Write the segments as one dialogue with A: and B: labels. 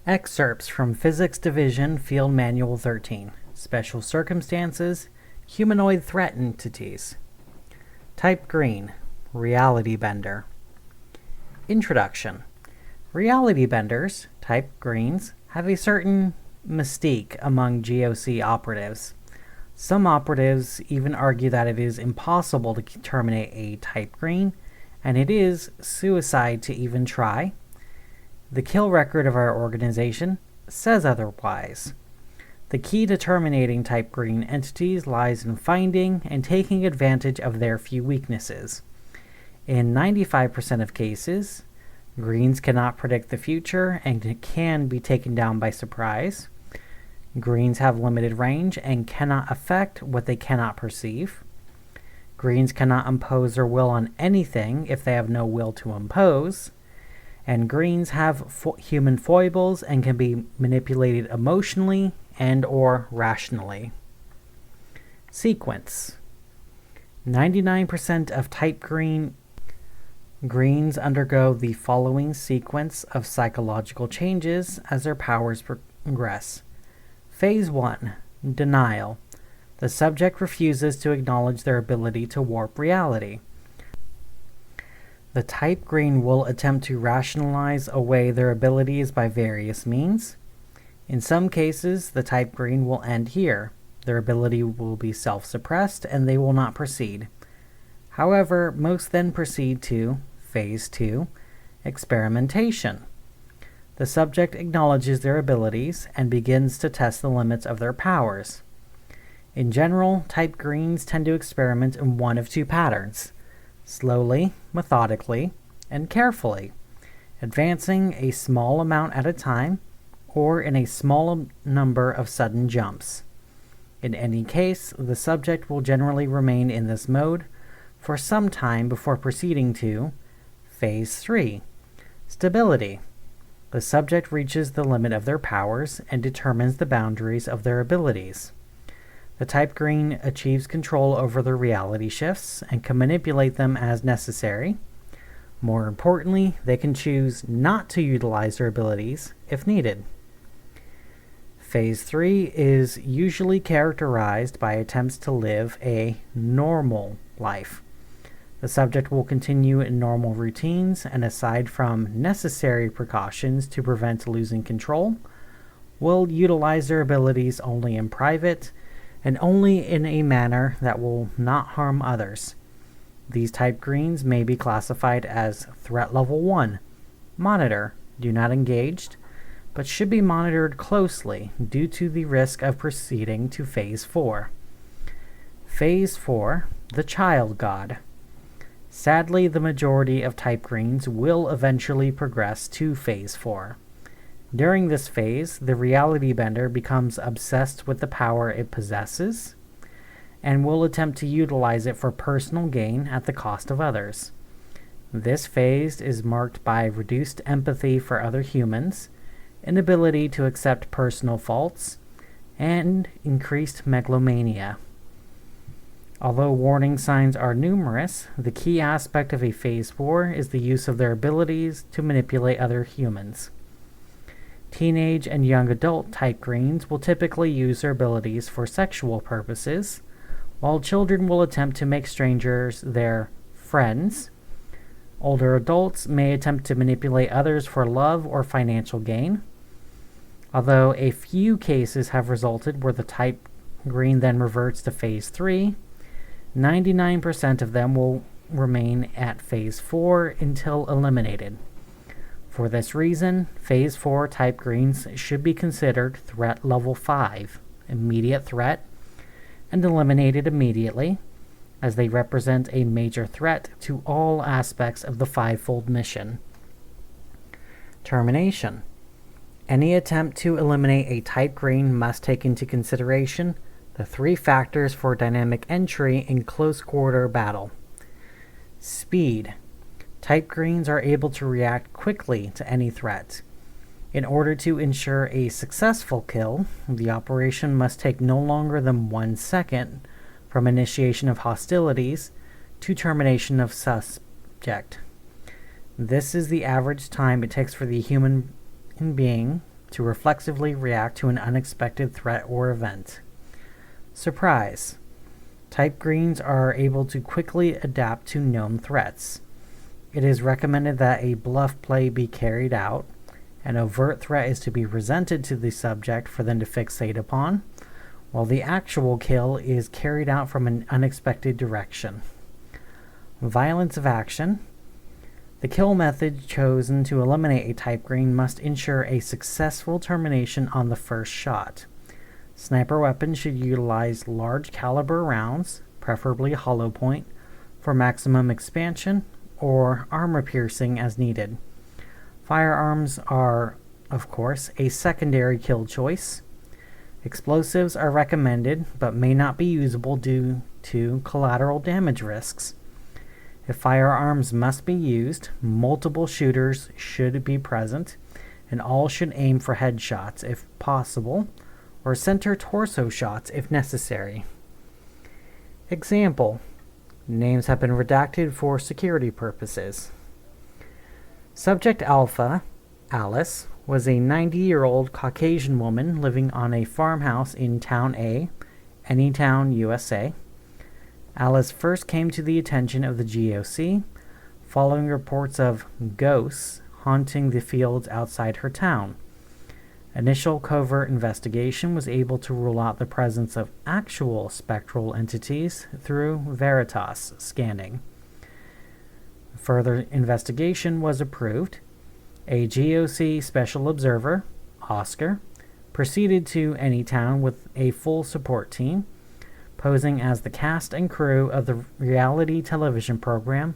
A: Excerpts from PHYSICS Division Field Manual 13. Special Circumstances, Humanoid Threat Entities. Type Green, Reality Bender. Introduction. Reality benders, type greens, have a certain mystique among GOC operatives. Some operatives even argue that it is impossible to terminate a type green, and it is suicide to even try. The kill record of our organization says otherwise. The key to terminating type green entities lies in finding and taking advantage of their few weaknesses. In 95% of cases, greens cannot predict the future and can be taken down by surprise. Greens have limited range and cannot affect what they cannot perceive. Greens cannot impose their will on anything if they have no will to impose. And greens have human foibles and can be manipulated emotionally and or rationally. Sequence. 99% of type greens undergo the following sequence of psychological changes as their powers progress. Phase 1. Denial. The subject refuses to acknowledge their ability to warp reality. The type green will attempt to rationalize away their abilities by various means. In some cases, the type green will end here. Their ability will be self-suppressed and they will not proceed. However, most then proceed to Phase 2, experimentation. The subject acknowledges their abilities and begins to test the limits of their powers. In general, type greens tend to experiment in one of two patterns: slowly, methodically, and carefully, advancing a small amount at a time or in a small number of sudden jumps. In any case, the subject will generally remain in this mode for some time before proceeding to Phase 3, stability. The subject reaches the limit of their powers and determines the boundaries of their abilities. The type green achieves control over their reality shifts and can manipulate them as necessary. More importantly, they can choose not to utilize their abilities if needed. Phase 3 is usually characterized by attempts to live a normal life. The subject will continue in normal routines and, aside from necessary precautions to prevent losing control, will utilize their abilities only in private and only in a manner that will not harm others. These type greens may be classified as Threat Level 1, Monitor, Do Not Engaged, but should be monitored closely due to the risk of proceeding to Phase 4. Phase 4, the Child God. Sadly, the majority of type greens will eventually progress to Phase 4. During this phase, the reality bender becomes obsessed with the power it possesses and will attempt to utilize it for personal gain at the cost of others. This phase is marked by reduced empathy for other humans, inability to accept personal faults, and increased megalomania. Although warning signs are numerous, the key aspect of a Phase 4 is the use of their abilities to manipulate other humans. Teenage and young adult type greens will typically use their abilities for sexual purposes, while children will attempt to make strangers their friends. Older adults may attempt to manipulate others for love or financial gain. Although a few cases have resulted where the type green then reverts to Phase 3, 99% of them will remain at Phase 4 until eliminated. For this reason, Phase 4 type greens should be considered Threat Level 5, immediate threat, and eliminated immediately, as they represent a major threat to all aspects of the fivefold mission. Termination. Any attempt to eliminate a type green must take into consideration the three factors for dynamic entry in close quarter battle. Speed. Type greens are able to react quickly to any threat. In order to ensure a successful kill, the operation must take no longer than 1 second from initiation of hostilities to termination of subject. This is the average time it takes for the human being to reflexively react to an unexpected threat or event. Surprise. Type greens are able to quickly adapt to known threats. It is recommended that a bluff play be carried out. An overt threat is to be presented to the subject for them to fixate upon, while the actual kill is carried out from an unexpected direction. Violence of action. The kill method chosen to eliminate a type green must ensure a successful termination on the first shot. Sniper weapons should utilize large caliber rounds, preferably hollow point, for maximum expansion or armor piercing as needed. Firearms are, of course, a secondary kill choice. Explosives are recommended but may not be usable due to collateral damage risks. If firearms must be used, multiple shooters should be present, and all should aim for headshots if possible, or center torso shots if necessary. Example: names have been redacted for security purposes. Subject Alpha, Alice, was a 90-year-old Caucasian woman living on a farmhouse in Town A, Anytown, USA. Alice first came to the attention of the GOC following reports of ghosts haunting the fields outside her town. Initial covert investigation was able to rule out the presence of actual spectral entities through Veritas scanning. Further investigation was approved. A GOC special observer, Oscar, proceeded to Anytown with a full support team, posing as the cast and crew of the reality television program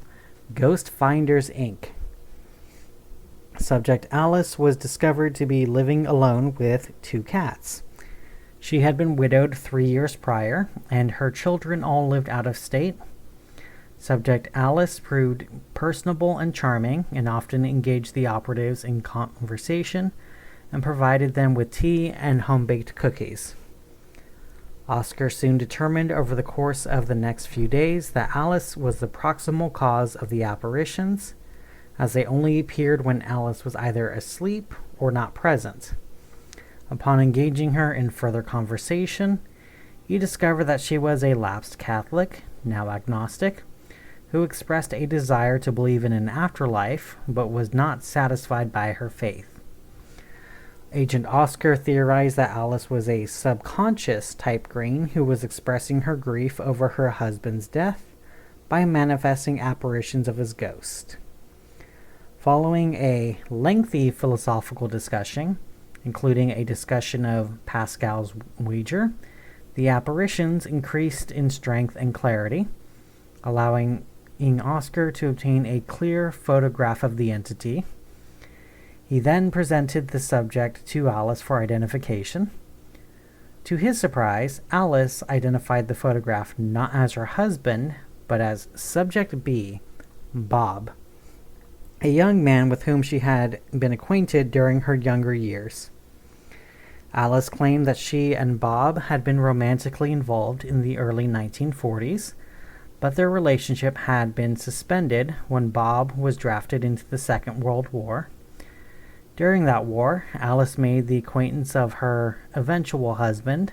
A: Ghost Finders, Inc. Subject Alice was discovered to be living alone with 2 cats. She had been widowed 3 years prior, and her children all lived out of state. Subject Alice proved personable and charming, and often engaged the operatives in conversation and provided them with tea and home-baked cookies. Oscar soon determined over the course of the next few days that Alice was the proximal cause of the apparitions, as they only appeared when Alice was either asleep or not present. Upon engaging her in further conversation, he discovered that she was a lapsed Catholic, now agnostic, who expressed a desire to believe in an afterlife, but was not satisfied by her faith. Agent Oscar theorized that Alice was a subconscious type green who was expressing her grief over her husband's death by manifesting apparitions of his ghost. Following a lengthy philosophical discussion, including a discussion of Pascal's wager, the apparitions increased in strength and clarity, allowing Oscar to obtain a clear photograph of the entity. He then presented the subject to Alice for identification. To his surprise, Alice identified the photograph not as her husband, but as Subject B, Bob, a young man with whom she had been acquainted during her younger years. Alice claimed that she and Bob had been romantically involved in the early 1940s, but their relationship had been suspended when Bob was drafted into the Second World War. During that war, Alice made the acquaintance of her eventual husband,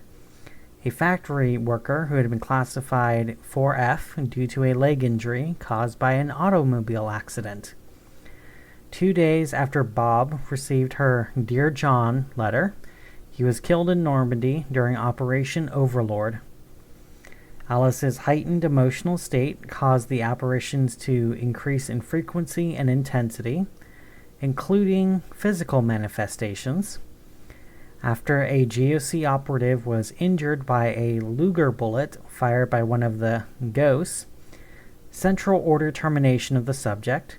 A: a factory worker who had been classified 4F due to a leg injury caused by an automobile accident. 2 days after Bob received her Dear John letter, he was killed in Normandy during Operation Overlord. Alice's heightened emotional state caused the apparitions to increase in frequency and intensity, including physical manifestations. After a GOC operative was injured by a Luger bullet fired by one of the ghosts, Central ordered termination of the subject.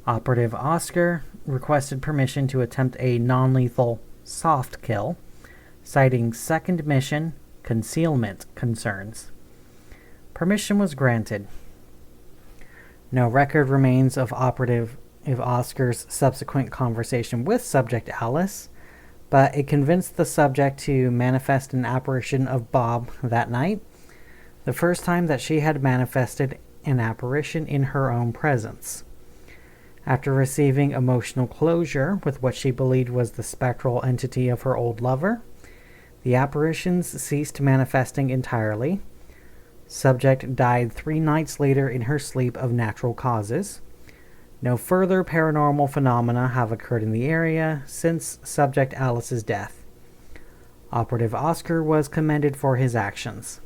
A: Operative Oscar requested permission to attempt a non-lethal soft kill, citing second mission concealment concerns. Permission was granted. No record remains of Operative Oscar's subsequent conversation with Subject Alice, but it convinced the subject to manifest an apparition of Bob that night, the first time that she had manifested an apparition in her own presence. After receiving emotional closure with what she believed was the spectral entity of her old lover, the apparitions ceased manifesting entirely. Subject died 3 nights later in her sleep of natural causes. No further paranormal phenomena have occurred in the area since Subject Alice's death. Operative Oscar was commended for his actions.